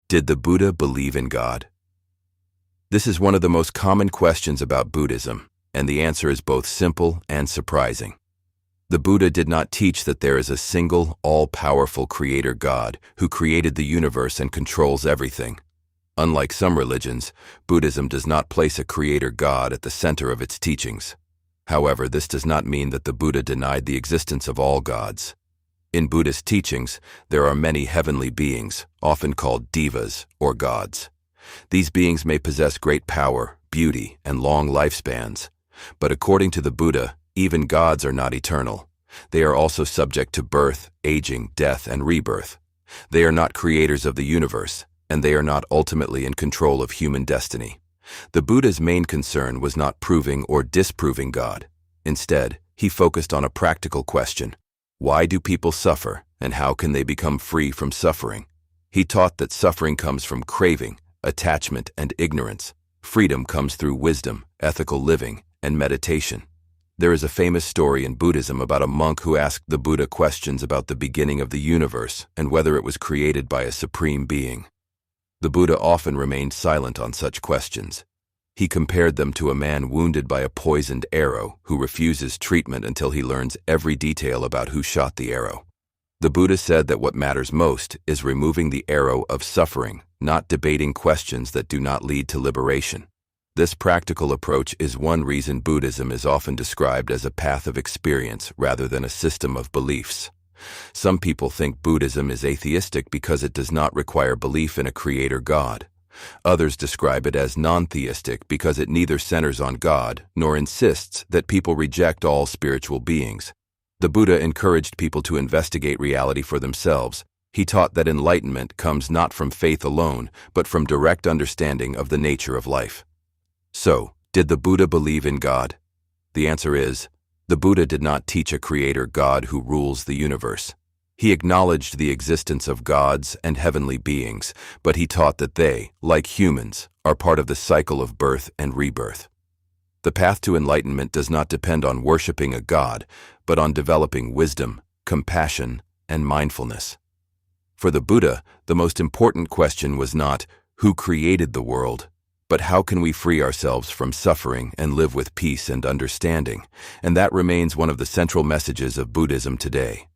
Did the Buddha believe in God? This is one of the most common questions about Buddhism, and the answer is both simple and surprising. The Buddha did not teach that there is a single, all-powerful creator God who created the universe and controls everything. Unlike some religions, Buddhism does not place a creator God at the center of its teachings. However, this does not mean that the Buddha denied the existence of all gods. In Buddhist teachings, there are many heavenly beings, often called devas or gods. These beings may possess great power, beauty, and long lifespans. But according to the Buddha, even gods are not eternal. They are also subject to birth, aging, death, and rebirth. They are not creators of the universe, and they are not ultimately in control of human destiny. The Buddha's main concern was not proving or disproving God. Instead, he focused on a practical question. Why do people suffer, and how can they become free from suffering? He taught that suffering comes from craving, attachment, and ignorance. Freedom comes through wisdom, ethical living, and meditation. There is a famous story in Buddhism about a monk who asked the Buddha questions about the beginning of the universe and whether it was created by a supreme being. The Buddha often remained silent on such questions. He compared them to a man wounded by a poisoned arrow who refuses treatment until he learns every detail about who shot the arrow. The Buddha said that what matters most is removing the arrow of suffering, not debating questions that do not lead to liberation. This practical approach is one reason Buddhism is often described as a path of experience rather than a system of beliefs. Some people think Buddhism is atheistic because it does not require belief in a creator God. Others describe it as non-theistic because it neither centers on God nor insists that people reject all spiritual beings. The Buddha encouraged people to investigate reality for themselves. He taught that enlightenment comes not from faith alone, but from direct understanding of the nature of life. So, did the Buddha believe in God? The answer is, the Buddha did not teach a creator God who rules the universe. He acknowledged the existence of gods and heavenly beings, but he taught that they, like humans, are part of the cycle of birth and rebirth. The path to enlightenment does not depend on worshiping a god, but on developing wisdom, compassion, and mindfulness. For the Buddha, the most important question was not, who created the world, but how can we free ourselves from suffering and live with peace and understanding? And that remains one of the central messages of Buddhism today.